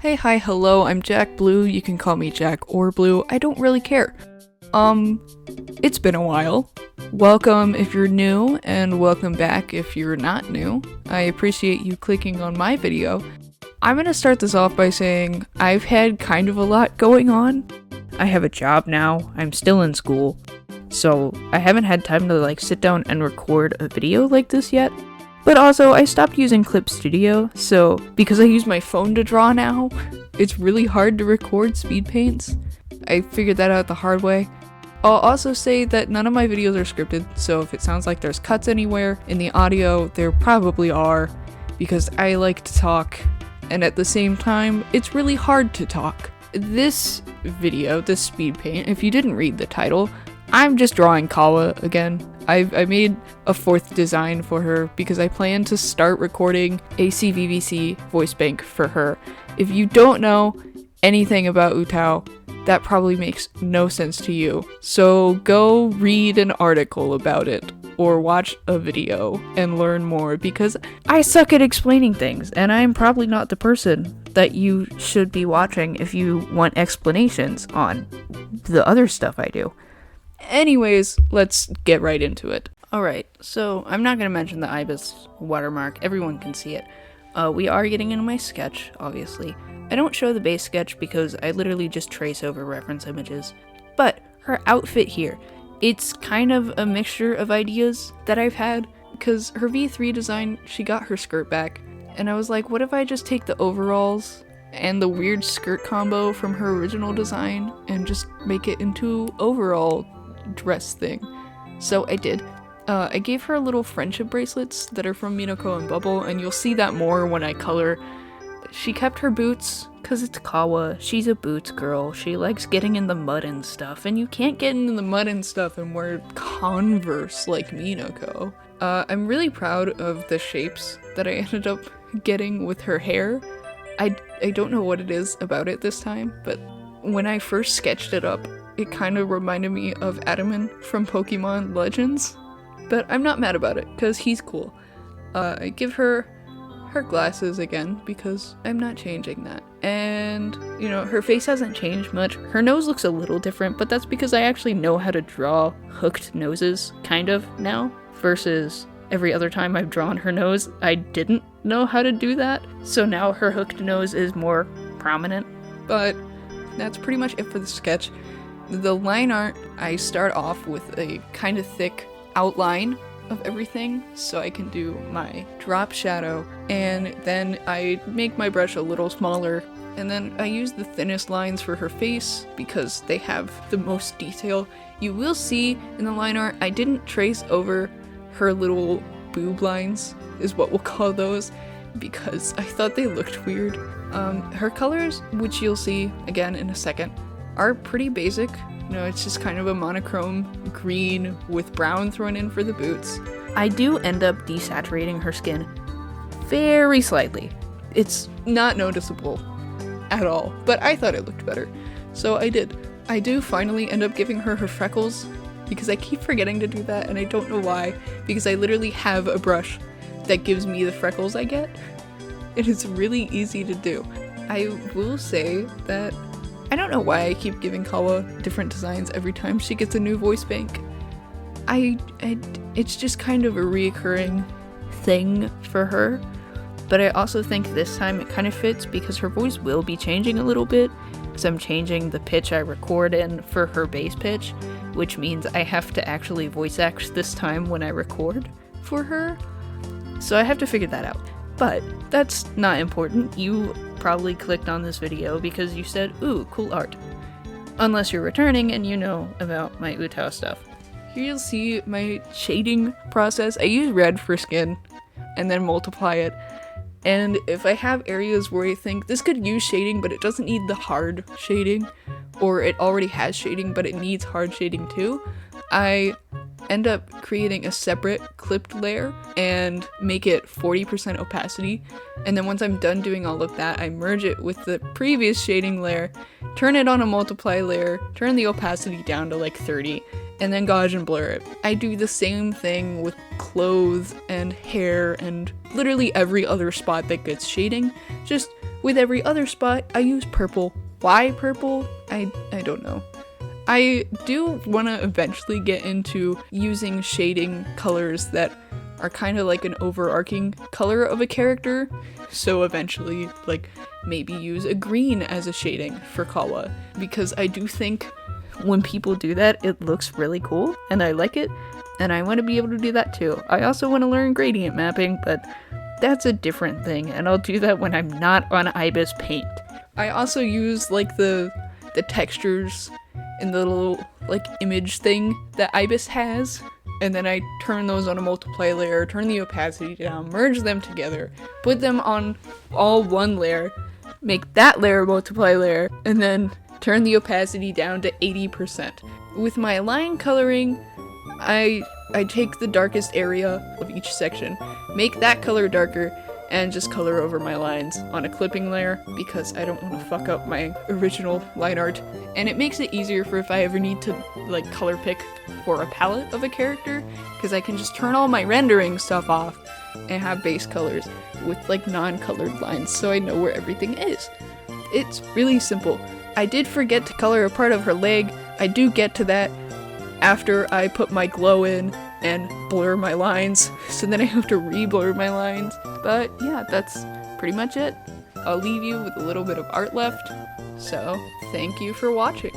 Hey, hi, hello, I'm Jack Blue. You can call me Jack or Blue. I don't really care. It's been a while. Welcome if you're new, and welcome back if you're not new. I appreciate you clicking on my video. I'm gonna start this off by saying I've had kind of a lot going on. I have a job now, I'm still in school, so I haven't had time to sit down and record a video like this yet. But also, I stopped using Clip Studio, so because I use my phone to draw now, it's really hard to record Speedpaints. I figured that out the hard way. I'll also say that none of my videos are scripted, so if it sounds like there's cuts anywhere in the audio, there probably are, because I like to talk, and at the same time, it's really hard to talk. This video, this Speedpaint, if you didn't read the title, I'm just drawing Kawa again. I made a fourth design for her because I plan to start recording a CVVC voice bank for her. If you don't know anything about Utao, that probably makes no sense to you. So go read an article about it or watch a video and learn more, because I suck at explaining things and I'm probably not the person that you should be watching if you want explanations on the other stuff I do. Anyways, let's get right into it. Alright, so I'm not going to mention the Ibis watermark. Everyone can see it. We are getting into my sketch, obviously. I don't show the base sketch because I literally just trace over reference images. But her outfit here, it's kind of a mixture of ideas that I've had, because her V3 design, she got her skirt back, and I was like, what if I just take the overalls and the weird skirt combo from her original design and just make it into overall dress thing. So I did. I gave her little friendship bracelets that are from Minako and Bubble, and you'll see that more when I color. She kept her boots, because it's Kawa. She's a boots girl. She likes getting in the mud and stuff, and you can't get in the mud and stuff and wear Converse like Minako. I'm really proud of the shapes that I ended up getting with her hair. I don't know what it is about it this time, but when I first sketched it up, it kind of reminded me of Adaman from Pokemon Legends, but I'm not mad about it, because he's cool. I give her glasses again, because I'm not changing that. And, her face hasn't changed much. Her nose looks a little different, but that's because I actually know how to draw hooked noses, kind of, now, versus every other time I've drawn her nose, I didn't know how to do that. So now her hooked nose is more prominent, but that's pretty much it for the sketch. The line art, I start off with a kind of thick outline of everything so I can do my drop shadow, and then I make my brush a little smaller, and then I use the thinnest lines for her face because they have the most detail. You will see in the line art, I didn't trace over her little boob lines, is what we'll call those, because I thought they looked weird. Her colors, which you'll see again in a second, are pretty basic. It's just kind of a monochrome green with brown thrown in for the boots. I do end up desaturating her skin very slightly. It's not noticeable at all, but I thought it looked better, so I did. I do finally end up giving her freckles, because I keep forgetting to do that, and I don't know why, because I literally have a brush that gives me the freckles I get. It is really easy to do. I will say that I don't know why I keep giving Kawa different designs every time she gets a new voice bank. It's just kind of a reoccurring thing for her, but I also think this time it kind of fits because her voice will be changing a little bit, because I'm changing the pitch I record in for her bass pitch, which means I have to actually voice act this time when I record for her, so I have to figure that out. But that's not important. You probably clicked on this video because you said, ooh, cool art. Unless you're returning and you know about my Utao stuff. Here you'll see my shading process. I use red for skin and then multiply it. And if I have areas where I think this could use shading but it doesn't need the hard shading, or it already has shading but it needs hard shading too, I end up creating a separate clipped layer and make it 40% opacity, and then once I'm done doing all of that, I merge it with the previous shading layer, turn it on a multiply layer, turn the opacity down to 30, and then Gaussian blur it. I do the same thing with clothes and hair and literally every other spot that gets shading, just With every other spot, I use purple. Why purple? I don't know. I do want to eventually get into using shading colors that are kind of like an overarching color of a character. So eventually, like, maybe use a green as a shading for Kawa. Because I do think when people do that, it looks really cool, and I like it, and I want to be able to do that too. I also want to learn gradient mapping, but that's a different thing, and I'll do that when I'm not on Ibis Paint. I also use, like, the textures in the little, like, image thing that Ibis has, and then I turn those on a multiply layer, turn the opacity down, merge them together, put them on all one layer, make that layer a multiply layer, and then turn the opacity down to 80%. With my line coloring, I take the darkest area of each section, make that color darker, and just color over my lines on a clipping layer because I don't want to fuck up my original line art. And it makes it easier for if I ever need to, like, color pick for a palette of a character, because I can just turn all my rendering stuff off and have base colors with, like, non-colored lines so I know where everything is. It's really simple. I did forget to color a part of her leg. I do get to that after I put my glow in and blur my lines, so then I have to re-blur my lines. But yeah, that's pretty much it. I'll leave you with a little bit of art left, so thank you for watching.